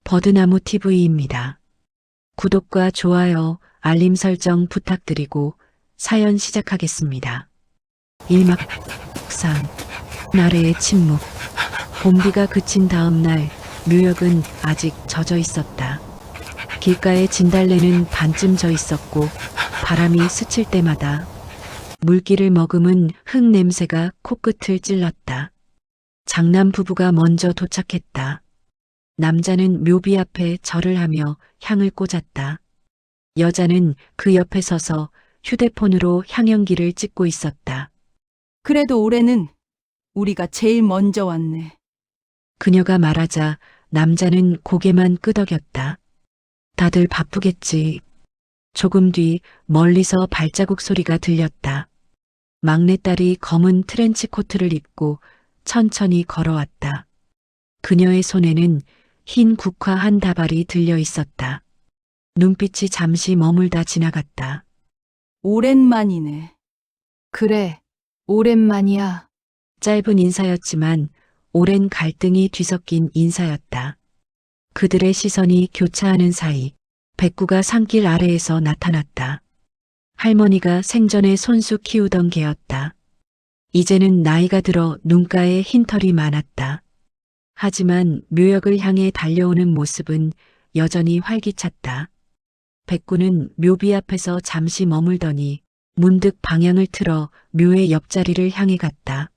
버드나무 TV입니다. 구독과 좋아요, 알림 설정 부탁드리고 사연 시작하겠습니다. 일막상 나래의 침묵. 봄비가 그친 다음 날 묘역은 아직 젖어 있었다. 길가에 진달래는 반쯤 져 있었고 바람이 스칠 때마다 물기를 머금은 흙 냄새가 코끝을 찔렀다. 장남 부부가 먼저 도착했다. 남자는 묘비 앞에 절을 하며 향을 꽂았다. 여자는 그 옆에 서서 휴대폰으로 향연기를 찍고 있었다. 그래도 올해는 우리가 제일 먼저 왔네. 그녀가 말하자 남자는 고개만 끄덕였다. 다들 바쁘겠지. 조금 뒤 멀리서 발자국 소리가 들렸다. 막내딸이 검은 트렌치 코트를 입고 천천히 걸어왔다. 그녀의 손에는 흰 국화 한 다발이 들려 있었다. 눈빛이 잠시 머물다 지나갔다. 오랜만이네. 그래, 오랜만이야. 짧은 인사였지만 오랜 갈등이 뒤섞인 인사였다. 그들의 시선이 교차하는 사이 백구가 산길 아래에서 나타났다. 할머니가 생전에 손수 키우던 개였다. 이제는 나이가 들어 눈가에 흰털이 많았다. 하지만 묘역을 향해 달려오는 모습은 여전히 활기찼다. 백구는 묘비 앞에서 잠시 머물더니 문득 방향을 틀어 묘의 옆자리를 향해 갔다.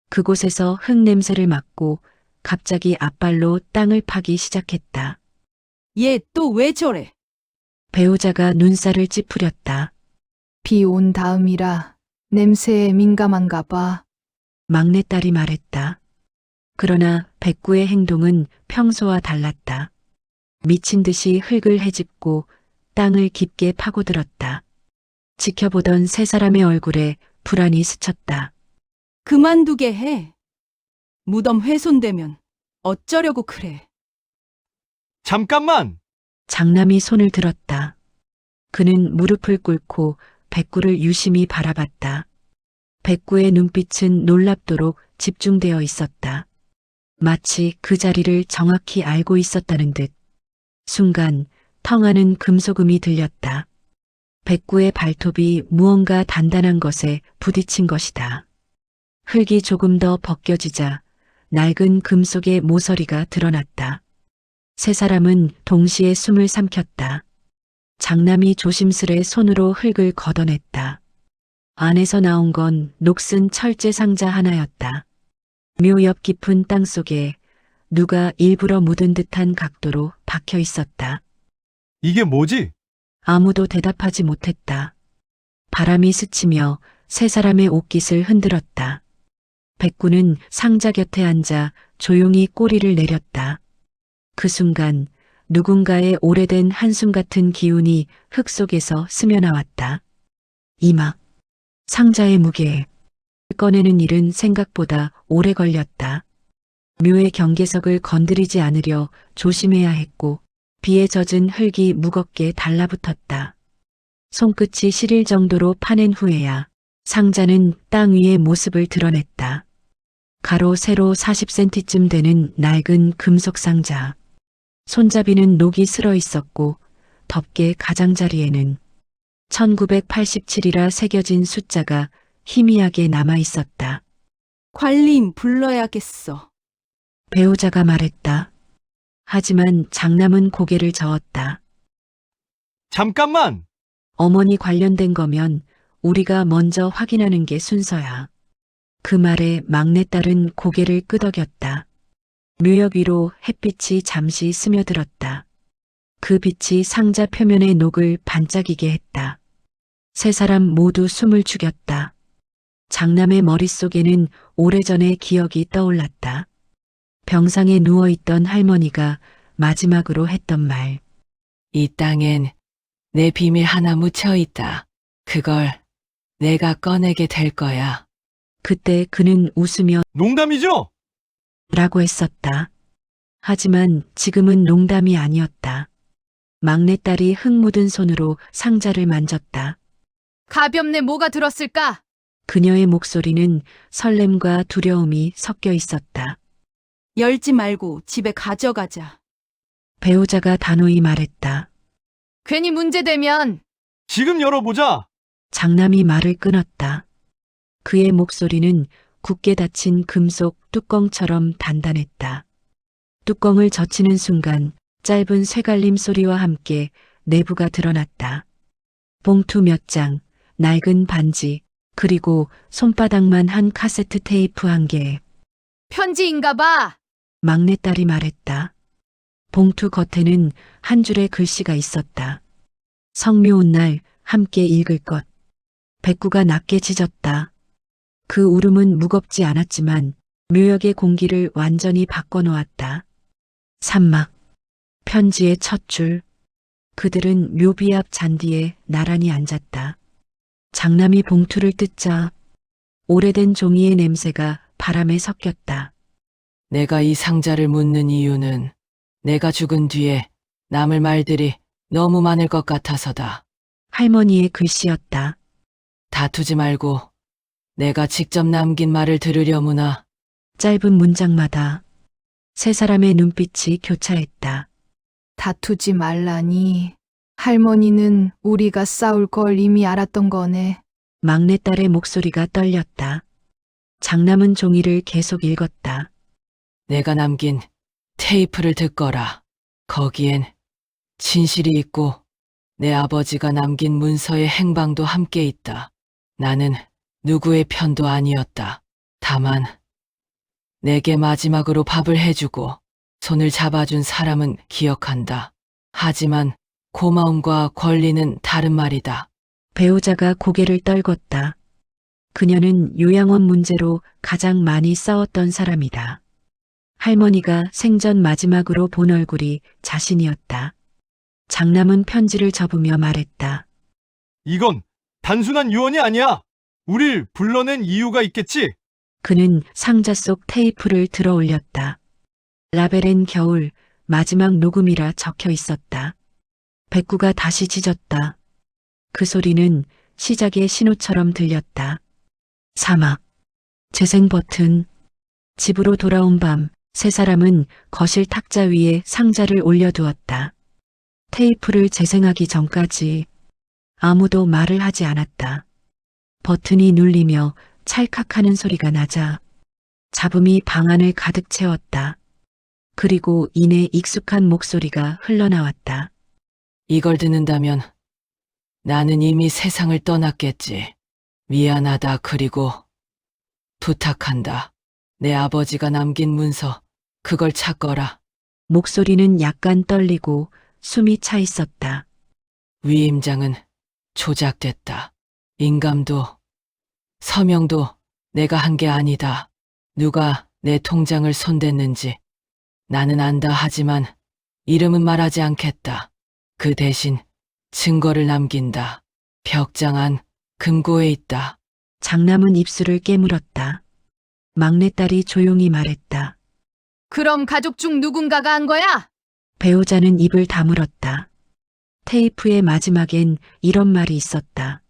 그곳에서 흙 냄새를 맡고 갑자기 앞발로 땅을 파기 시작했다. 얘 또 왜 저래? 배우자가 눈살을 찌푸렸다. 비 온 다음이라 냄새에 민감한가 봐. 막내딸이 말했다. 그러나 백구의 행동은 평소와 달랐다. 미친 듯이 흙을 헤집고 땅을 깊게 파고들었다. 지켜보던 세 사람의 얼굴에 불안이 스쳤다. 그만두게 해. 무덤 훼손되면 어쩌려고 그래. 잠깐만! 장남이 손을 들었다. 그는 무릎을 꿇고 백구를 유심히 바라봤다. 백구의 눈빛은 놀랍도록 집중되어 있었다. 마치 그 자리를 정확히 알고 있었다는 듯. 순간 텅하는 금소금이 들렸다. 백구의 발톱이 무언가 단단한 것에 부딪힌 것이다. 흙이 조금 더 벗겨지자 낡은 금속의 모서리가 드러났다. 세 사람은 동시에 숨을 삼켰다. 장남이 조심스레 손으로 흙을 걷어냈다. 안에서 나온 건 녹슨 철제 상자 하나였다. 묘 옆 깊은 땅 속에 누가 일부러 묻은 듯한 각도로 박혀 있었다. 이게 뭐지? 아무도 대답하지 못했다. 바람이 스치며 세 사람의 옷깃을 흔들었다. 백구는 상자 곁에 앉아 조용히 꼬리를 내렸다. 그 순간 누군가의 오래된 한숨 같은 기운이 흙 속에서 스며나왔다. 이막 상자의 무게 꺼내는 일은 생각보다 오래 걸렸다. 묘의 경계석을 건드리지 않으려 조심해야 했고 비에 젖은 흙이 무겁게 달라붙었다. 손끝이 시릴 정도로 파낸 후에야 상자는 땅 위의 모습을 드러냈다. 가로 세로 40cm쯤 되는 낡은 금속 상자. 손잡이는 녹이 슬어 있었고 덮개 가장자리에는 1987이라 새겨진 숫자가 희미하게 남아 있었다. 관리인 불러야겠어. 배우자가 말했다. 하지만 장남은 고개를 저었다. 잠깐만! 어머니 관련된 거면 우리가 먼저 확인하는 게 순서야. 그 말에 막내딸은 고개를 끄덕였다. 묘역 위로 햇빛이 잠시 스며들었다. 그 빛이 상자 표면의 녹을 반짝이게 했다. 세 사람 모두 숨을 죽였다. 장남의 머릿속에는 오래전의 기억이 떠올랐다. 병상에 누워있던 할머니가 마지막으로 했던 말. 이 땅엔 내 비밀 하나 묻혀 있다. 그걸 내가 꺼내게 될 거야. 그때 그는 웃으며 농담이죠? 라고 했었다. 하지만 지금은 농담이 아니었다. 막내딸이 흙 묻은 손으로 상자를 만졌다. 가볍네 뭐가 들었을까? 그녀의 목소리는 설렘과 두려움이 섞여 있었다. 열지 말고 집에 가져가자. 배우자가 단호히 말했다. 괜히 문제되면 지금 열어보자. 장남이 말을 끊었다. 그의 목소리는 굳게 닫힌 금속 뚜껑처럼 단단했다. 뚜껑을 젖히는 순간 짧은 쇠갈림 소리와 함께 내부가 드러났다. 봉투 몇 장, 낡은 반지, 그리고 손바닥만 한 카세트 테이프 한 개. 편지인가 봐. 막내딸이 말했다. 봉투 겉에는 한 줄의 글씨가 있었다. 성묘온 날 함께 읽을 것. 백구가 낮게 짖었다. 그 울음은 무겁지 않았지만 묘역의 공기를 완전히 바꿔놓았다. 산막. 편지의 첫 줄. 그들은 묘비 앞 잔디에 나란히 앉았다. 장남이 봉투를 뜯자 오래된 종이의 냄새가 바람에 섞였다. 내가 이 상자를 묻는 이유는 내가 죽은 뒤에 남을 말들이 너무 많을 것 같아서다. 할머니의 글씨였다. 다투지 말고 내가 직접 남긴 말을 들으려무나. 짧은 문장마다 세 사람의 눈빛이 교차했다. 다투지 말라니. 할머니는 우리가 싸울 걸 이미 알았던 거네. 막내딸의 목소리가 떨렸다. 장남은 종이를 계속 읽었다. 내가 남긴 테이프를 듣거라. 거기엔 진실이 있고 내 아버지가 남긴 문서의 행방도 함께 있다. 나는 누구의 편도 아니었다. 다만 내게 마지막으로 밥을 해주고 손을 잡아준 사람은 기억한다. 하지만 고마움과 권리는 다른 말이다. 배우자가 고개를 떨궜다. 그녀는 요양원 문제로 가장 많이 싸웠던 사람이다. 할머니가 생전 마지막으로 본 얼굴이 자신이었다. 장남은 편지를 접으며 말했다. 이건 단순한 유언이 아니야. 우릴 불러낸 이유가 있겠지? 그는 상자 속 테이프를 들어 올렸다. 라벨엔 겨울 마지막 녹음이라 적혀 있었다. 백구가 다시 짖었다. 그 소리는 시작의 신호처럼 들렸다. 사막. 재생 버튼. 집으로 돌아온 밤, 세 사람은 거실 탁자 위에 상자를 올려두었다. 테이프를 재생하기 전까지 아무도 말을 하지 않았다. 버튼이 눌리며 찰칵하는 소리가 나자 잡음이 방 안을 가득 채웠다. 그리고 이내 익숙한 목소리가 흘러나왔다. 이걸 듣는다면 나는 이미 세상을 떠났겠지. 미안하다. 그리고 부탁한다. 내 아버지가 남긴 문서, 그걸 찾거라. 목소리는 약간 떨리고 숨이 차 있었다. 위임장은 조작됐다. 인감도 서명도 내가 한 게 아니다. 누가 내 통장을 손댔는지 나는 안다. 하지만 이름은 말하지 않겠다. 그 대신 증거를 남긴다. 벽장 안 금고에 있다. 장남은 입술을 깨물었다. 막내딸이 조용히 말했다. 그럼 가족 중 누군가가 한 거야? 배우자는 입을 다물었다. 테이프의 마지막엔 이런 말이 있었다.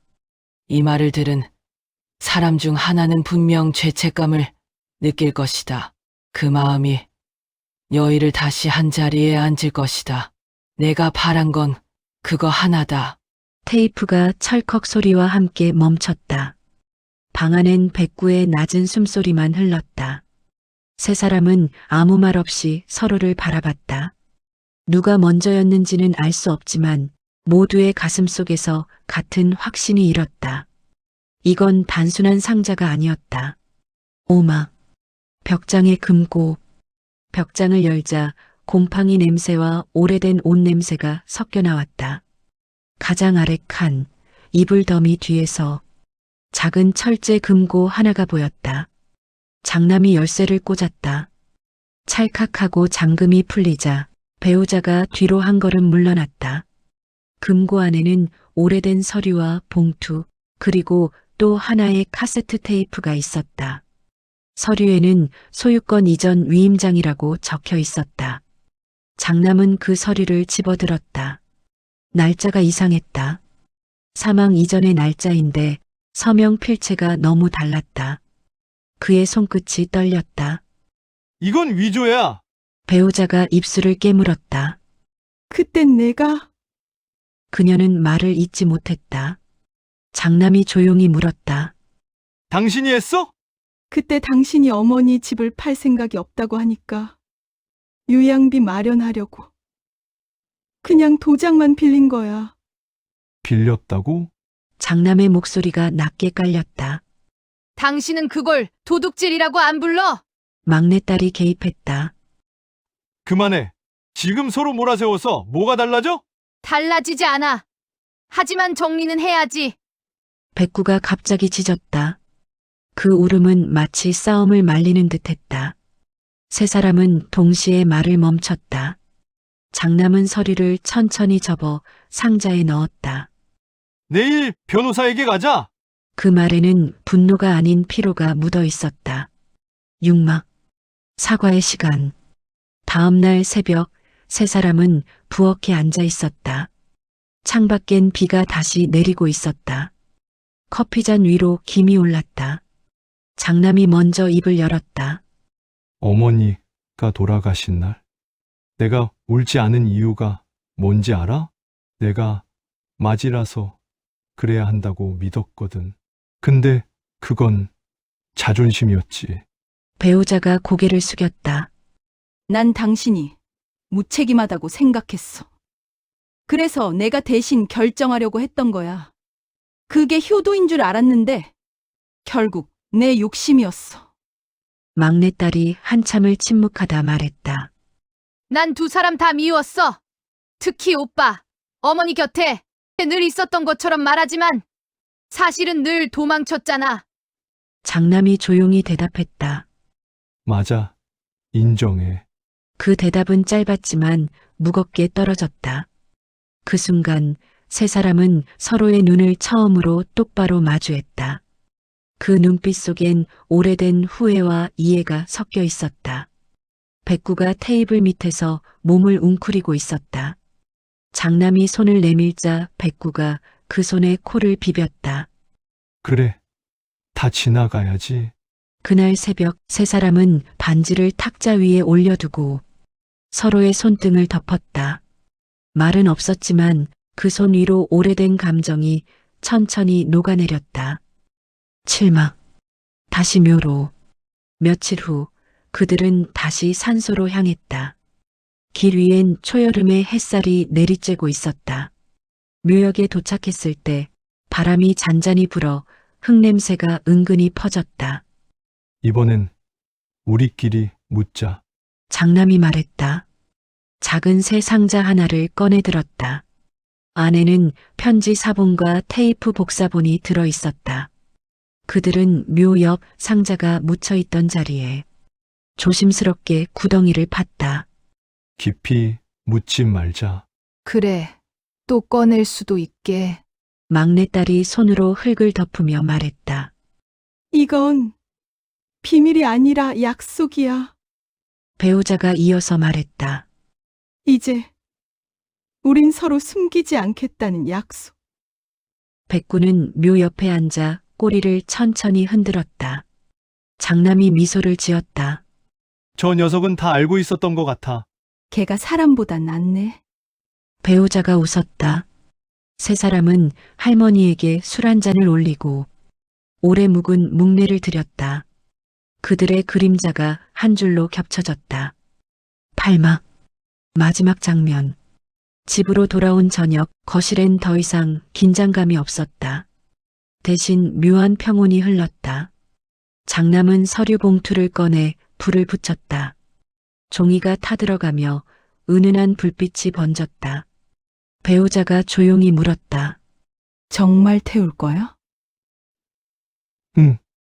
이 말을 들은 사람 중 하나는 분명 죄책감을 느낄 것이다. 그 마음이 여의를 다시 한 자리에 앉을 것이다. 내가 바란 건 그거 하나다. 테이프가 철컥 소리와 함께 멈췄다. 방 안엔 백구의 낮은 숨소리만 흘렀다. 세 사람은 아무 말 없이 서로를 바라봤다. 누가 먼저였는지는 알 수 없지만 모두의 가슴 속에서 같은 확신이 일었다. 이건 단순한 상자가 아니었다. 오막, 벽장의 금고. 벽장을 열자 곰팡이 냄새와 오래된 옷 냄새가 섞여 나왔다. 가장 아래 칸, 이불 더미 뒤에서 작은 철제 금고 하나가 보였다. 장남이 열쇠를 꽂았다. 찰칵하고 잠금이 풀리자 배우자가 뒤로 한 걸음 물러났다. 금고 안에는 오래된 서류와 봉투, 그리고 또 하나의 카세트 테이프가 있었다. 서류에는 소유권 이전 위임장이라고 적혀 있었다. 장남은 그 서류를 집어들었다. 날짜가 이상했다. 사망 이전의 날짜인데 서명 필체가 너무 달랐다. 그의 손끝이 떨렸다. 이건 위조야. 배우자가 입술을 깨물었다. 그땐 내가 그녀는 말을 잇지 못했다. 장남이 조용히 물었다. 당신이 했어? 그때 당신이 어머니 집을 팔 생각이 없다고 하니까 유양비 마련하려고 그냥 도장만 빌린 거야. 빌렸다고? 장남의 목소리가 낮게 깔렸다. 당신은 그걸 도둑질이라고 안 불러? 막내딸이 개입했다. 그만해. 지금 서로 몰아세워서 뭐가 달라져? 달라지지 않아. 하지만 정리는 해야지. 백구가 갑자기 짖었다. 그 울음은 마치 싸움을 말리는 듯했다. 세 사람은 동시에 말을 멈췄다. 장남은 서류를 천천히 접어 상자에 넣었다. 내일 변호사에게 가자. 그 말에는 분노가 아닌 피로가 묻어 있었다. 육막, 사과의 시간. 다음 날 새벽 세 사람은 부엌에 앉아 있었다. 창밖엔 비가 다시 내리고 있었다. 커피잔 위로 김이 올랐다. 장남이 먼저 입을 열었다. 어머니가 돌아가신 날, 내가 울지 않은 이유가 뭔지 알아? 내가 맞이라서 그래야 한다고 믿었거든. 근데 그건 자존심이었지. 배우자가 고개를 숙였다. 난 당신이 무책임하다고 생각했어. 그래서 내가 대신 결정하려고 했던 거야. 그게 효도인 줄 알았는데 결국 내 욕심이었어. 막내딸이 한참을 침묵하다 말했다. 난 두 사람 다 미웠어. 특히 오빠, 어머니 곁에 늘 있었던 것처럼 말하지만 사실은 늘 도망쳤잖아. 장남이 조용히 대답했다. 맞아. 인정해. 그 대답은 짧았지만 무겁게 떨어졌다. 그 순간 세 사람은 서로의 눈을 처음으로 똑바로 마주했다. 그 눈빛 속엔 오래된 후회와 이해가 섞여 있었다. 백구가 테이블 밑에서 몸을 웅크리고 있었다. 장남이 손을 내밀자 백구가 그 손에 코를 비볐다. 그래. 다 지나가야지. 그날 새벽 세 사람은 반지를 탁자 위에 올려두고 서로의 손등을 덮었다. 말은 없었지만 그 손 위로 오래된 감정이 천천히 녹아내렸다. 칠막, 다시 묘로. 며칠 후 그들은 다시 산소로 향했다. 길 위엔 초여름의 햇살이 내리쬐고 있었다. 묘역에 도착했을 때 바람이 잔잔히 불어 흙냄새가 은근히 퍼졌다. 이번엔 우리끼리 묻자. 장남이 말했다. 작은 새 상자 하나를 꺼내 들었다. 안에는 편지 사본과 테이프 복사본이 들어 있었다. 그들은 묘 옆 상자가 묻혀 있던 자리에 조심스럽게 구덩이를 팠다. 깊이 묻지 말자. 그래, 또 꺼낼 수도 있게. 막내딸이 손으로 흙을 덮으며 말했다. 이건 비밀이 아니라 약속이야. 배우자가 이어서 말했다. 이제 우린 서로 숨기지 않겠다는 약속. 백구는 묘 옆에 앉아 꼬리를 천천히 흔들었다. 장남이 미소를 지었다. 저 녀석은 다 알고 있었던 것 같아. 걔가 사람보다 낫네. 배우자가 웃었다. 세 사람은 할머니에게 술 한 잔을 올리고 오래 묵은 묵내를 드렸다. 그들의 그림자가 한 줄로 겹쳐졌다. 8막 마지막 장면. 집으로 돌아온 저녁 거실엔 더 이상 긴장감이 없었다. 대신 묘한 평온이 흘렀다. 장남은 서류 봉투를 꺼내 불을 붙였다. 종이가 타들어가며 은은한 불빛이 번졌다. 배우자가 조용히 물었다. 정말 태울 거야? 응.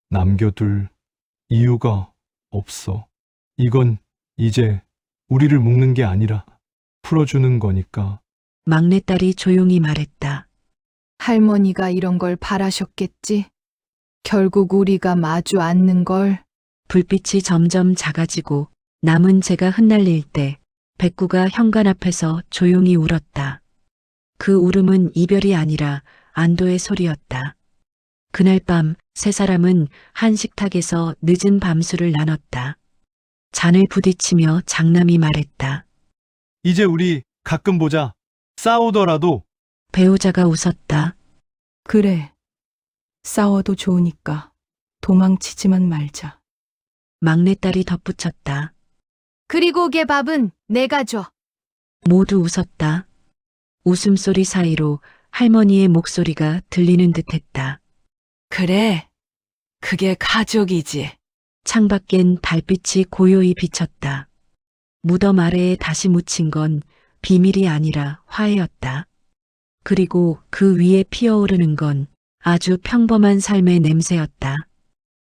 남겨둘 이유가 없어. 이건 이제 우리를 묶는 게 아니라 풀어주는 거니까. 막내딸이 조용히 말했다. 할머니가 이런 걸 바라셨겠지. 결국 우리가 마주 앉는 걸. 불빛이 점점 작아지고 남은 재가 흩날릴 때 백구가 현관 앞에서 조용히 울었다. 그 울음은 이별이 아니라 안도의 소리였다. 그날 밤 세 사람은 한 식탁에서 늦은 밤술을 나눴다. 잔을 부딪히며 장남이 말했다. 이제 우리 가끔 보자. 싸우더라도 배우자가 웃었다. 그래. 싸워도 좋으니까 도망치지만 말자. 막내딸이 덧붙였다. 그리고 걔밥은 내가 줘. 모두 웃었다. 웃음소리 사이로 할머니의 목소리가 들리는 듯 했다. 그래. 그게 가족이지. 창밖엔 달빛이 고요히 비쳤다. 무덤 아래에 다시 묻힌 건 비밀이 아니라 화해였다. 그리고 그 위에 피어오르는 건 아주 평범한 삶의 냄새였다.